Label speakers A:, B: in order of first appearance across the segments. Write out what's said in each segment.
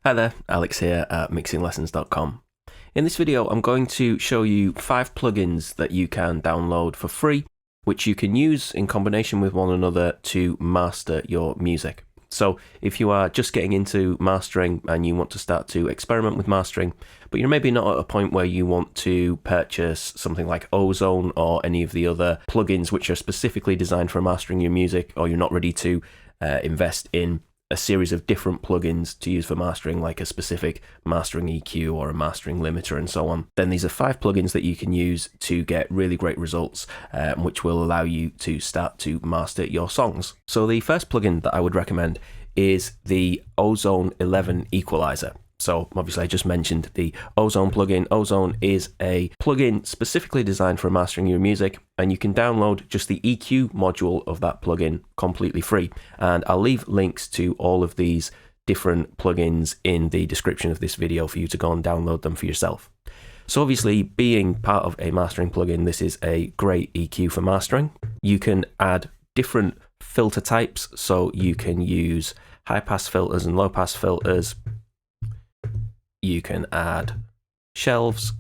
A: Hi there, Alex here at mixinglessons.com. In this video, I'm going to show you 5 plugins that you can download for free, which you can use in combination with one another to master your music. So if you are just getting into mastering and you want to start to experiment with mastering, but you're maybe not at a point where you want to purchase something like Ozone or any of the other plugins which are specifically designed for mastering your music, or you're not ready to invest in a series of different plugins to use for mastering, like a specific mastering EQ or a mastering limiter and so on, then these are 5 plugins that you can use to get really great results, which will allow you to start to master your songs. So the first plugin that I would recommend is the Ozone 11 equalizer. So obviously I just mentioned the Ozone plugin. Ozone is a plugin specifically designed for mastering your music, and you can download just the EQ module of that plugin completely free. And I'll leave links to all of these different plugins in the description of this video for you to go and download them for yourself. So obviously, being part of a mastering plugin, this is a great EQ for mastering. You can add different filter types, so you can use high pass filters and low pass filters. You can add shelves,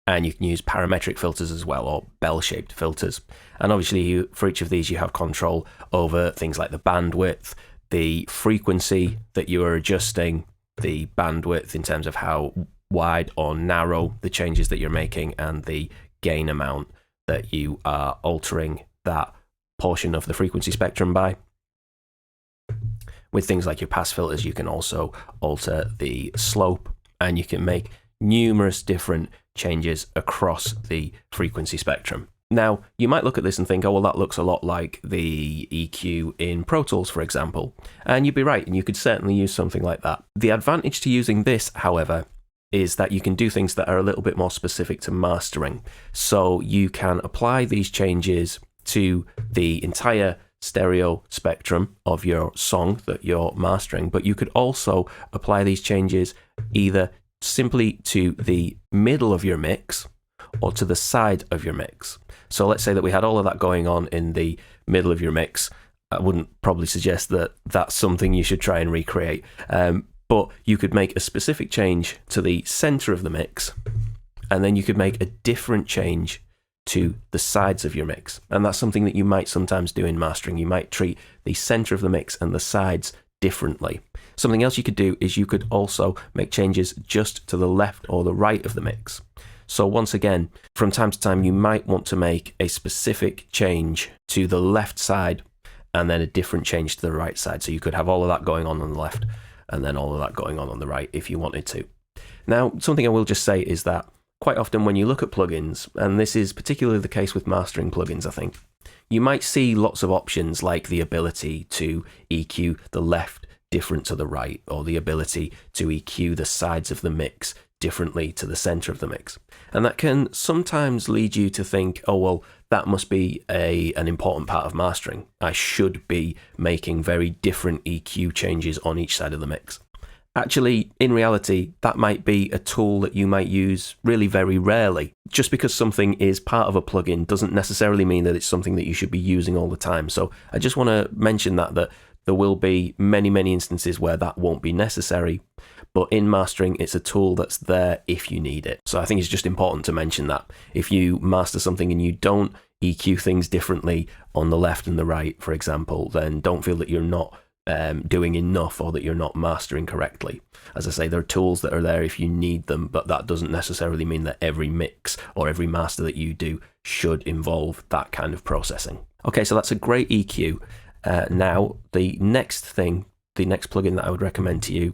A: and you can use parametric filters as well, or bell-shaped filters. And obviously, for each of these, you have control over things like the bandwidth, the frequency that you are adjusting, the bandwidth in terms of how wide or narrow the changes that you're making, and the gain amount that you are altering that portion of the frequency spectrum by. With things like your pass filters, you can also alter the slope, and you can make numerous different changes across the frequency spectrum. Now, you might look at this and think, oh, well, that looks a lot like the EQ in Pro Tools, for example. And you'd be right, and you could certainly use something like that. The advantage to using this, however, is that you can do things that are a little bit more specific to mastering. So you can apply these changes to the entire stereo spectrum of your song that you're mastering, but you could also apply these changes either simply to the middle of your mix or to the side of your mix. So let's say that we had all of that going on in the middle of your mix. I wouldn't probably suggest that that's something you should try and recreate, but you could make a specific change to the center of the mix, and then you could make a different change to the sides of your mix. And that's something that you might sometimes do in mastering. You might treat the center of the mix and the sides differently. Something else you could do is you could also make changes just to the left or the right of the mix. So once again, from time to time, you might want to make a specific change to the left side and then a different change to the right side. So you could have all of that going on the left and then all of that going on the right if you wanted to. Now, something I will just say is that quite often when you look at plugins, and this is particularly the case with mastering plugins, I think, you might see lots of options like the ability to EQ the left different to the right, or the ability to EQ the sides of the mix differently to the center of the mix. And that can sometimes lead you to think, oh, well, that must be an important part of mastering. I should be making very different EQ changes on each side of the mix. Actually, in reality, that might be a tool that you might use really very rarely. Just because something is part of a plugin doesn't necessarily mean that it's something that you should be using all the time. So I just want to mention that there will be many, many instances where that won't be necessary. But in mastering, it's a tool that's there if you need it. So I think it's just important to mention that. If you master something and you don't EQ things differently on the left and the right, for example, then don't feel that you're not doing enough or that you're not mastering correctly. As I say, there are tools that are there if you need them, but that doesn't necessarily mean that every mix or every master that you do should involve that kind of processing. Okay, so that's a great EQ. Now, the next plugin that I would recommend to you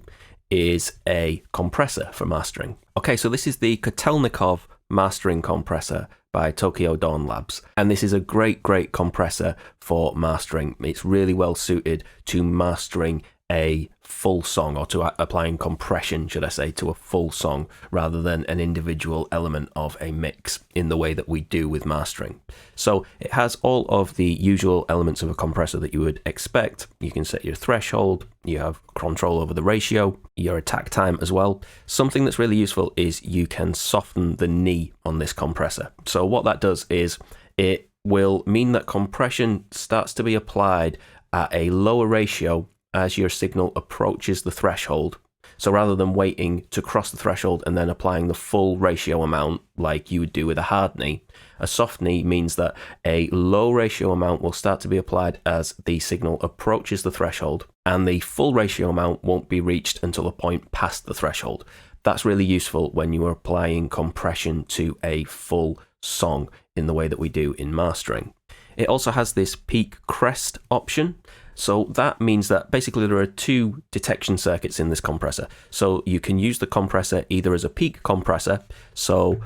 A: is a compressor for mastering. Okay, so this is the Catelnikov mastering compressor by Tokyo Dawn Labs. And this is a great compressor for mastering. It's really well suited to mastering a full song, or to applying compression, should I say, to a full song rather than an individual element of a mix in the way that we do with mastering. So it has all of the usual elements of a compressor that you would expect. You can set your threshold, you have control over the ratio, your attack time as well. Something that's really useful is you can soften the knee on this compressor. So what that does is it will mean that compression starts to be applied at a lower ratio as your signal approaches the threshold. So rather than waiting to cross the threshold and then applying the full ratio amount like you would do with a hard knee, a soft knee means that a low ratio amount will start to be applied as the signal approaches the threshold, and the full ratio amount won't be reached until a point past the threshold. That's really useful when you are applying compression to a full song in the way that we do in mastering. It also has this peak crest option. So that means that basically there are two detection circuits in this compressor. So you can use the compressor either as a peak compressor. So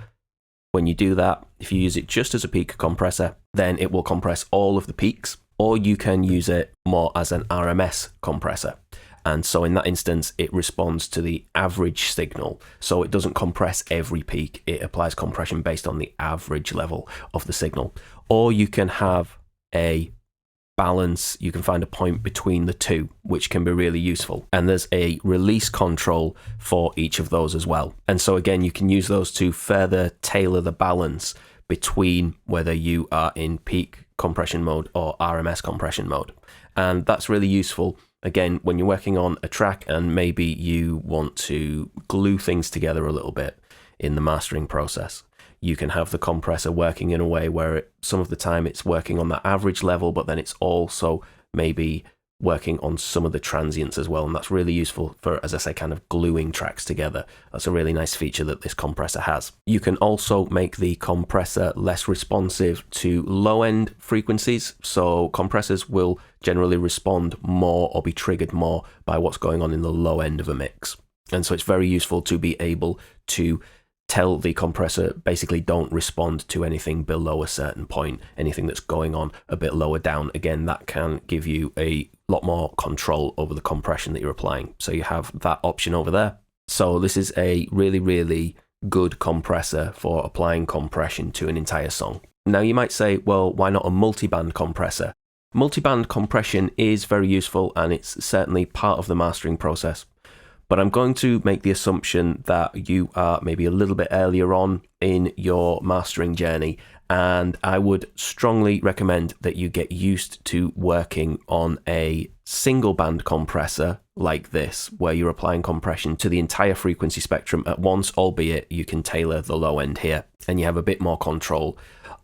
A: when you do that, if you use it just as a peak compressor, then it will compress all of the peaks, or you can use it more as an RMS compressor. And so in that instance, it responds to the average signal. So it doesn't compress every peak. It applies compression based on the average level of the signal. Or you can have a balance, you can find a point between the two, which can be really useful. And there's a release control for each of those as well. And so again, you can use those to further tailor the balance between whether you are in peak compression mode or RMS compression mode. And that's really useful. Again, when you're working on a track and maybe you want to glue things together a little bit in the mastering process, you can have the compressor working in a way where some of the time it's working on that average level, but then it's also maybe working on some of the transients as well. And that's really useful for, as I say, kind of gluing tracks together. That's a really nice feature that this compressor has. You can also make the compressor less responsive to low-end frequencies. So compressors will generally respond more or be triggered more by what's going on in the low end of a mix. And so it's very useful to be able to tell the compressor basically don't respond to anything below a certain point, anything that's going on a bit lower down. Again, that can give you a lot more control over the compression that you're applying. So you have that option over there. So this is a really, really good compressor for applying compression to an entire song. Now you might say, well, why not a multiband compressor? Multiband compression is very useful and it's certainly part of the mastering process. But I'm going to make the assumption that you are maybe a little bit earlier on in your mastering journey, and I would strongly recommend that you get used to working on a single band compressor like this, where you're applying compression to the entire frequency spectrum at once, albeit you can tailor the low end here, and you have a bit more control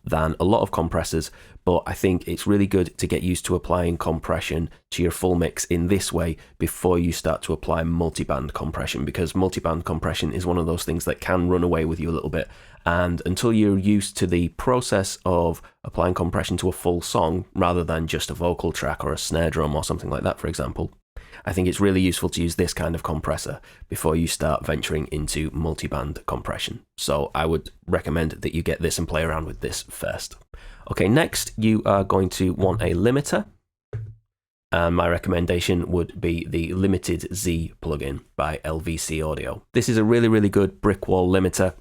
A: than a lot of compressors. But I think it's really good to get used to applying compression to your full mix in this way before you start to apply multiband compression, because multiband compression is one of those things that can run away with you a little bit. And until you're used to the process of applying compression to a full song rather than just a vocal track or a snare drum or something like that, for example, I think it's really useful to use this kind of compressor before you start venturing into multiband compression. So I would recommend that you get this and play around with this first. Okay, next you are going to want a limiter. And my recommendation would be the Limited Z plugin by LVC Audio. This is a really, really good brick wall limiter.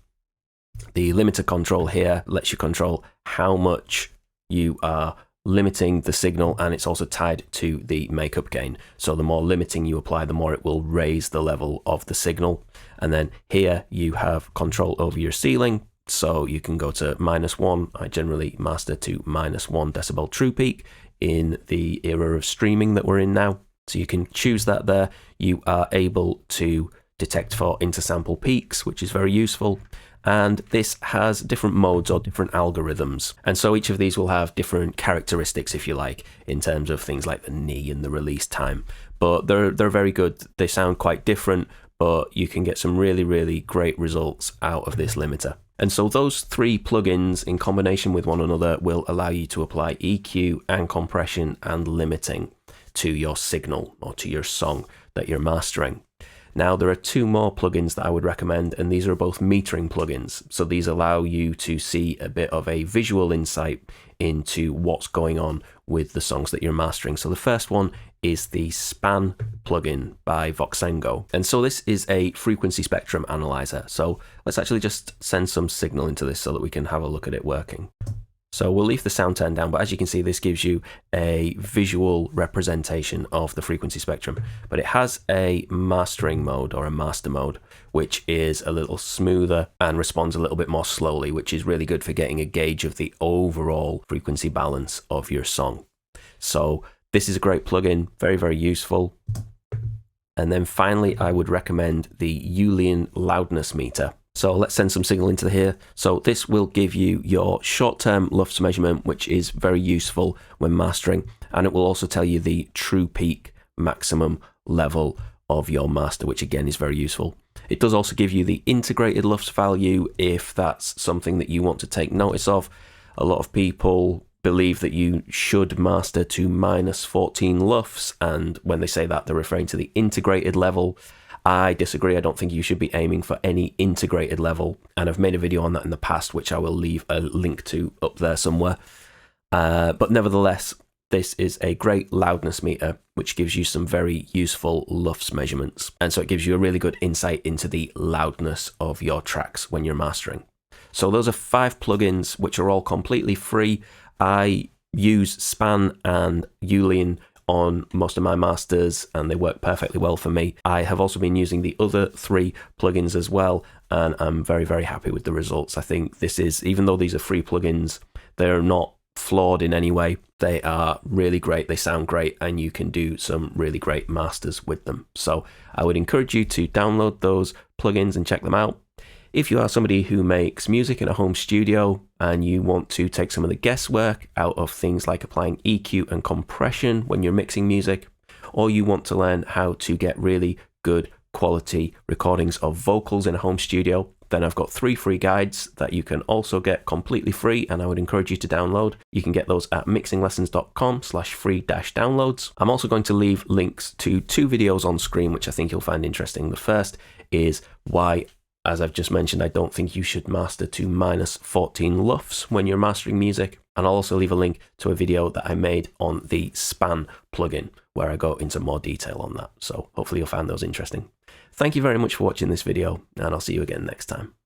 A: The limiter control here lets you control how much you are limiting the signal, and it's also tied to the makeup gain. So the more limiting you apply, the more it will raise the level of the signal. And then here you have control over your ceiling. So you can go to -1. I generally master to -1 decibel true peak in the era of streaming that we're in now. So you can choose that there. You are able to detect for intersample peaks, which is very useful. And this has different modes or different algorithms. And so each of these will have different characteristics, if you like, in terms of things like the knee and the release time. But they're very good. They sound quite different, but you can get some really, really great results out of this limiter. And so those three plugins in combination with one another will allow you to apply EQ and compression and limiting to your signal or to your song that you're mastering. Now, there are two more plugins that I would recommend, and these are both metering plugins. So these allow you to see a bit of a visual insight into what's going on with the songs that you're mastering. So the first one is the Span plugin by Voxengo. And so this is a frequency spectrum analyzer. So let's actually just send some signal into this so that we can have a look at it working. So we'll leave the sound turned down, but as you can see, this gives you a visual representation of the frequency spectrum. But it has a mastering mode or a master mode, which is a little smoother and responds a little bit more slowly, which is really good for getting a gauge of the overall frequency balance of your song. So This is a great plugin, very, very useful. And then finally, I would recommend the Ulian loudness meter. So let's send some signal into here. So this will give you your short-term LUFS measurement, which is very useful when mastering. And it will also tell you the true peak maximum level of your master, which again is very useful. It does also give you the integrated LUFS value if that's something that you want to take notice of. A lot of people believe that you should master to -14 LUFS, and when they say that, they're referring to the integrated level. I disagree. I don't think you should be aiming for any integrated level, and I've made a video on that in the past, which I will leave a link to up there somewhere. But nevertheless, this is a great loudness meter, which gives you some very useful LUFS measurements. And so it gives you a really good insight into the loudness of your tracks when you're mastering. So those are 5 plugins, which are all completely free. I use Span and Ulian on most of my masters, and they work perfectly well for me. I have also been using the other 3 plugins as well, and I'm very, very happy with the results. I think this is, even though these are free plugins, they're not flawed in any way. They are really great, they sound great, and you can do some really great masters with them. So I would encourage you to download those plugins and check them out. If you are somebody who makes music in a home studio and you want to take some of the guesswork out of things like applying EQ and compression when you're mixing music, or you want to learn how to get really good quality recordings of vocals in a home studio, then I've got 3 free guides that you can also get completely free, and I would encourage you to download. You can get those at mixinglessons.com/free-downloads. I'm also going to leave links to 2 videos on screen, which I think you'll find interesting. The first is why, as I've just mentioned, I don't think you should master to -14 LUFS when you're mastering music. And I'll also leave a link to a video that I made on the Span plugin, where I go into more detail on that. So hopefully you'll find those interesting. Thank you very much for watching this video, and I'll see you again next time.